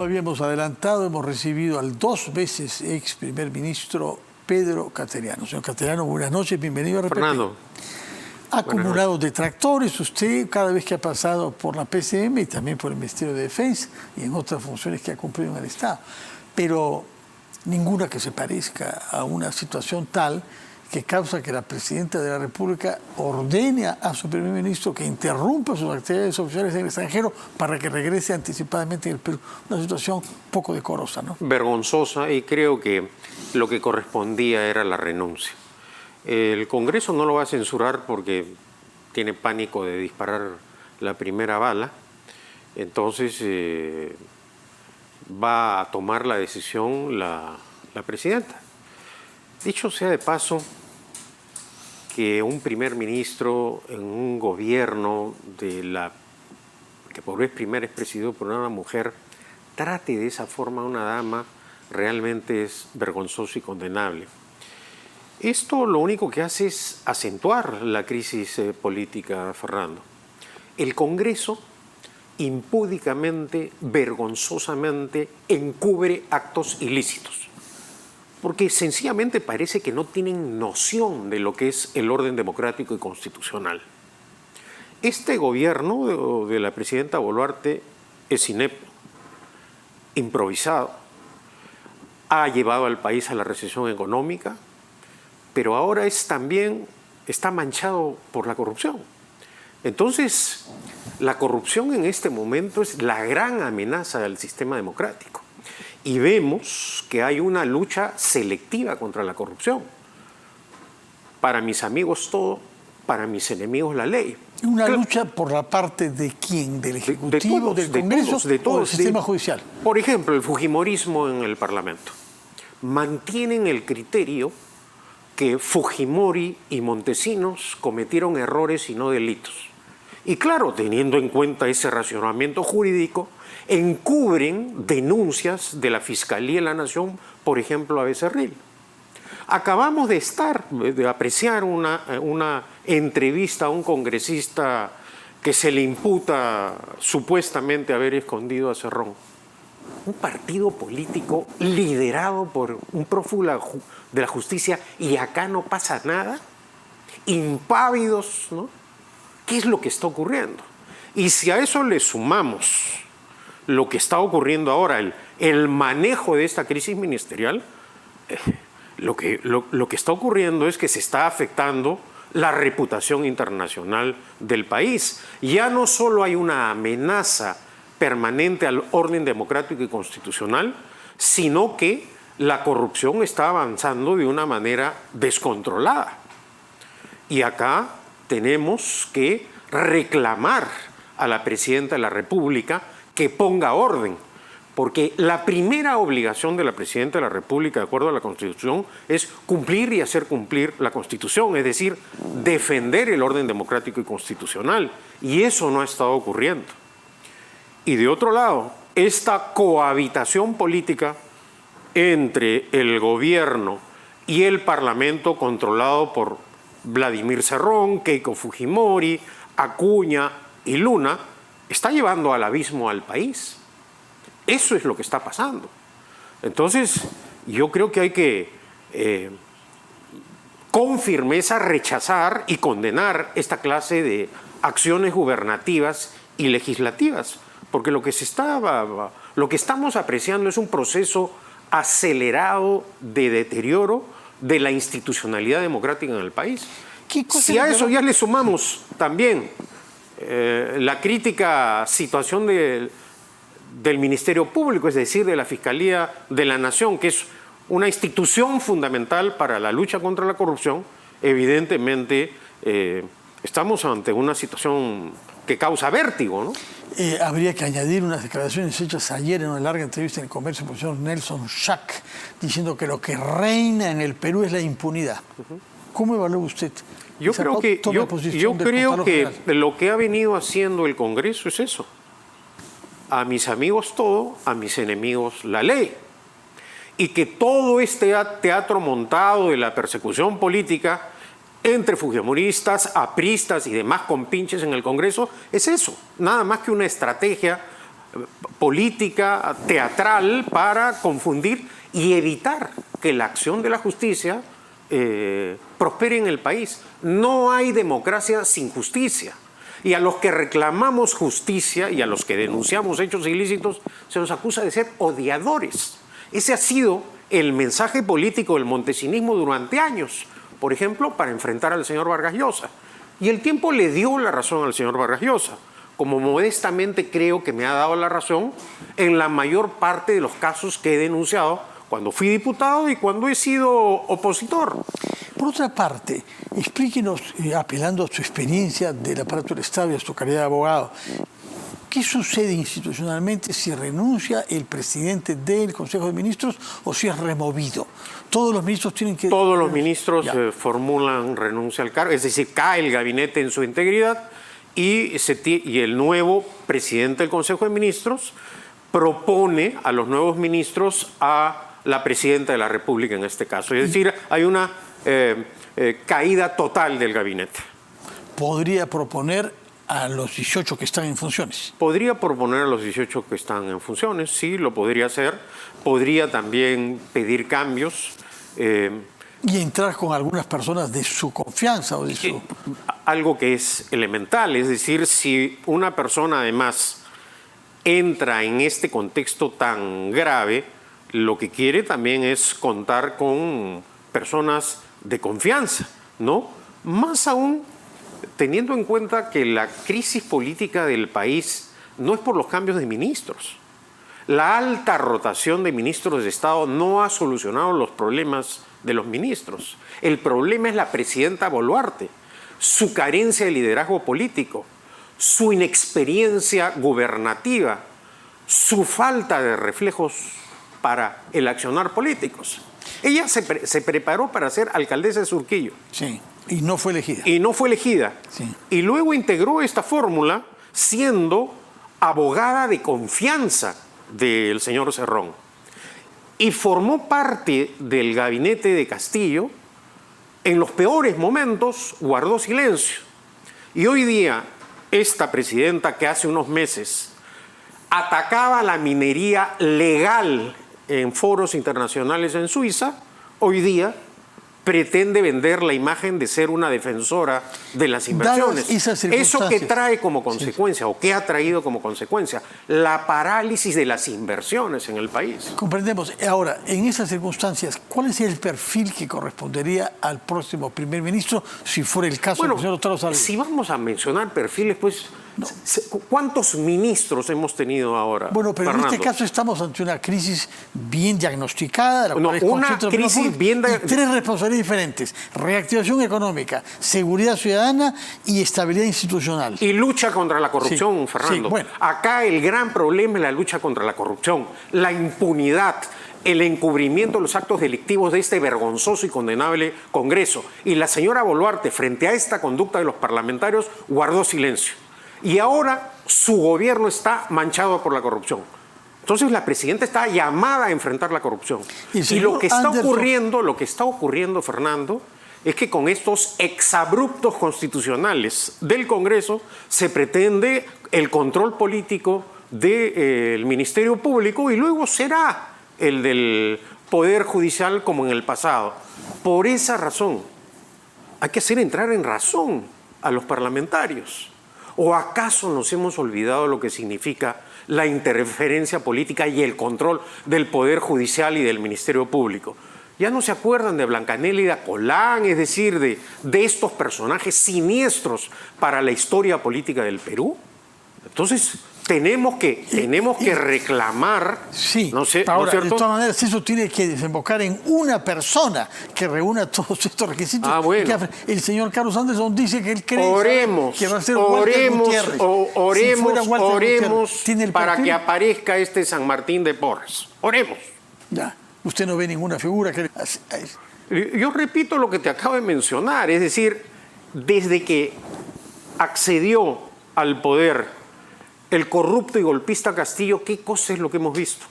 Habíamos adelantado, hemos recibido al 2 veces ex primer ministro Pedro Cateriano. Señor Cateriano, buenas noches, bienvenido a RPP. Fernando. Ha acumulado detractores usted cada vez que ha pasado por la PCM y también por el Ministerio de Defensa y en otras funciones que ha cumplido en el Estado. Pero ninguna que se parezca a una situación tal que causa que la Presidenta de la República ordene a su primer ministro que interrumpa sus actividades oficiales en el extranjero para que regrese anticipadamente en el Perú. Una situación poco decorosa, ¿no? Vergonzosa, y creo que lo que correspondía era la renuncia. El Congreso no lo va a censurar porque tiene pánico de disparar la primera bala. Entonces va a tomar la decisión la Presidenta. Dicho sea de paso, que un primer ministro en un gobierno que por vez primera es presidido por una mujer trate de esa forma a una dama realmente es vergonzoso y condenable. Esto lo único que hace es acentuar la crisis política, Fernando. El Congreso impúdicamente, vergonzosamente encubre actos ilícitos, porque sencillamente parece que no tienen noción de lo que es el orden democrático y constitucional. Este gobierno de la presidenta Boluarte es inepto, improvisado, ha llevado al país a la recesión económica, pero ahora está manchado por la corrupción. Entonces, la corrupción en este momento es la gran amenaza del sistema democrático. Y vemos que hay una lucha selectiva contra la corrupción. Para mis amigos todo, para mis enemigos la ley. ¿Una lucha por la parte de quién? ¿Del Ejecutivo, del Congreso o del sistema judicial? Por ejemplo, el fujimorismo en el Parlamento. Mantienen el criterio que Fujimori y Montesinos cometieron errores y no delitos. Y claro, teniendo en cuenta ese racionamiento jurídico, encubren denuncias de la Fiscalía de la Nación, por ejemplo, a Becerril. Acabamos de apreciar una entrevista a un congresista que se le imputa supuestamente haber escondido a Cerrón. Un partido político liderado por un prófugo de la justicia y acá no pasa nada. Impávidos, ¿no? ¿Qué es lo que está ocurriendo? Y si a eso le sumamos lo que está ocurriendo ahora, el manejo de esta crisis ministerial, lo que está ocurriendo es que se está afectando la reputación internacional del país. Ya no solo hay una amenaza permanente al orden democrático y constitucional, sino que la corrupción está avanzando de una manera descontrolada. Y acá tenemos que reclamar a la Presidenta de la República que ponga orden, porque la primera obligación de la Presidenta de la República, de acuerdo a la Constitución, es cumplir y hacer cumplir la Constitución, es decir, defender el orden democrático y constitucional, y eso no ha estado ocurriendo. Y de otro lado, esta cohabitación política entre el gobierno y el Parlamento controlado por Vladimir Cerrón, Keiko Fujimori, Acuña y Luna, está llevando al abismo al país. Eso es lo que está pasando. Entonces, yo creo que hay que con firmeza rechazar y condenar esta clase de acciones gubernativas y legislativas, porque lo que estamos apreciando es un proceso acelerado de deterioro de la institucionalidad democrática en el país. Si a eso ya le sumamos también la crítica situación del Ministerio Público, es decir, de la Fiscalía de la Nación, que es una institución fundamental para la lucha contra la corrupción, evidentemente estamos ante una situación que causa vértigo, ¿no? Habría que añadir unas declaraciones hechas ayer en una larga entrevista en el Comercio por el señor Nelson Schack, diciendo que lo que reina en el Perú es la impunidad. ¿Cómo evalúa usted? Yo creo que lo que ha venido haciendo el Congreso es eso. A mis amigos todo, a mis enemigos la ley. Y que todo este teatro montado de la persecución política entre fujimoristas, apristas y demás compinches en el Congreso es eso, nada más que una estrategia política, teatral, para confundir y evitar que la acción de la justicia prospere en el país. No hay democracia sin justicia. Y a los que reclamamos justicia y a los que denunciamos hechos ilícitos se nos acusa de ser odiadores. Ese ha sido el mensaje político del montesinismo durante años, por ejemplo, para enfrentar al señor Vargas Llosa. Y el tiempo le dio la razón al señor Vargas Llosa, como modestamente creo que me ha dado la razón en la mayor parte de los casos que he denunciado cuando fui diputado y cuando he sido opositor. Por otra parte, explíquenos, apelando a su experiencia del aparato del Estado y a su calidad de abogado, ¿qué sucede institucionalmente si renuncia el presidente del Consejo de Ministros o si es removido? Todos los ministros tienen que... Todos los ministros formulan renuncia al cargo, es decir, cae el gabinete en su integridad y el nuevo presidente del Consejo de Ministros propone a los nuevos ministros a la presidenta de la República en este caso. Es decir, hay una caída total del gabinete. ¿Podría proponer a los 18 que están en funciones? Podría proponer a los 18 que están en funciones, sí, lo podría hacer. Podría también pedir cambios. Y entrar con algunas personas de su confianza o de su... Algo que es elemental, es decir, si una persona además entra en este contexto tan grave, lo que quiere también es contar con personas de confianza, ¿no? Más aún teniendo en cuenta que la crisis política del país no es por los cambios de ministros. La alta rotación de ministros de Estado no ha solucionado los problemas de los ministros. El problema es la presidenta Boluarte, su carencia de liderazgo político, su inexperiencia gubernativa, su falta de reflejos para el accionar políticos. Ella se preparó para ser alcaldesa de Surquillo. Sí, y no fue elegida. Y no fue elegida. Sí. Y luego integró esta fórmula siendo abogada de confianza del señor Cerrón. Y formó parte del gabinete de Castillo. En los peores momentos guardó silencio. Y hoy día, esta presidenta que hace unos meses atacaba la minería legal en foros internacionales en Suiza, hoy día pretende vender la imagen de ser una defensora de las inversiones. Eso que trae como consecuencia, o que ha traído como consecuencia, la parálisis de las inversiones en el país. Comprendemos. Ahora, en esas circunstancias, ¿cuál es el perfil que correspondería al próximo primer ministro si fuera el caso del señor Otaro Salvo? Si vamos a mencionar perfiles, pues, ¿cuántos ministros hemos tenido ahora? Bueno, pero Fernando? en este caso estamos ante una crisis bien diagnosticada. Una crisis bien tres responsabilidades diferentes: reactivación económica, seguridad ciudadana y estabilidad institucional. Y lucha contra la corrupción, sí, Fernando. sí, bueno. Acá el gran problema es la lucha contra la corrupción, la impunidad, el encubrimiento de los actos delictivos de este vergonzoso y condenable Congreso. Y la señora Boluarte, frente a esta conducta de los parlamentarios, guardó silencio. Y ahora su gobierno está manchado por la corrupción. Entonces la presidenta está llamada a enfrentar la corrupción. Y lo que está ocurriendo, Fernando, es que con estos exabruptos constitucionales del Congreso se pretende el control político del Ministerio Público y luego será el del Poder Judicial como en el pasado. Por esa razón, hay que hacer entrar en razón a los parlamentarios. ¿O acaso nos hemos olvidado lo que significa la interferencia política y el control del Poder Judicial y del Ministerio Público? ¿Ya no se acuerdan de Blanca Nélida Colán, es decir, de estos personajes siniestros para la historia política del Perú? Entonces, tenemos que reclamar. Sí, ¿no sé, ahora, ¿no es cierto? de todas maneras, eso tiene que desembocar en una persona que reúna todos estos requisitos. Bueno. El señor Carlos Anderson dice que él cree que va a ser oremos para que aparezca este San Martín de Porres. Oremos. Ya, usted no ve ninguna figura que... Yo repito lo que te acabo de mencionar, es decir, desde que accedió al poder el corrupto y golpista Castillo, ¿qué cosa es lo que hemos visto?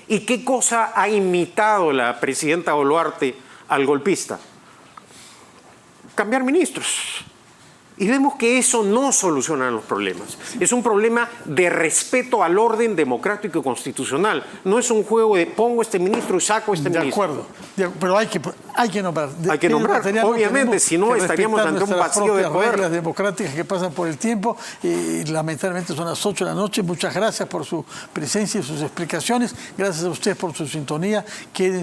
¿Y qué cosa ha imitado la presidenta Boluarte al golpista? Cambiar ministros. Y vemos que eso no soluciona los problemas. Es un problema de respeto al orden democrático y constitucional. No es un juego de pongo este ministro y saco este ministro. De acuerdo, pero hay que nombrar. Hay que nombrar, obviamente, si no estaríamos ante un vacío de poder. Reglas democráticas que pasan por el tiempo y lamentablemente son las 8 de la noche. Muchas gracias por su presencia y sus explicaciones. Gracias a ustedes por su sintonía. Quédense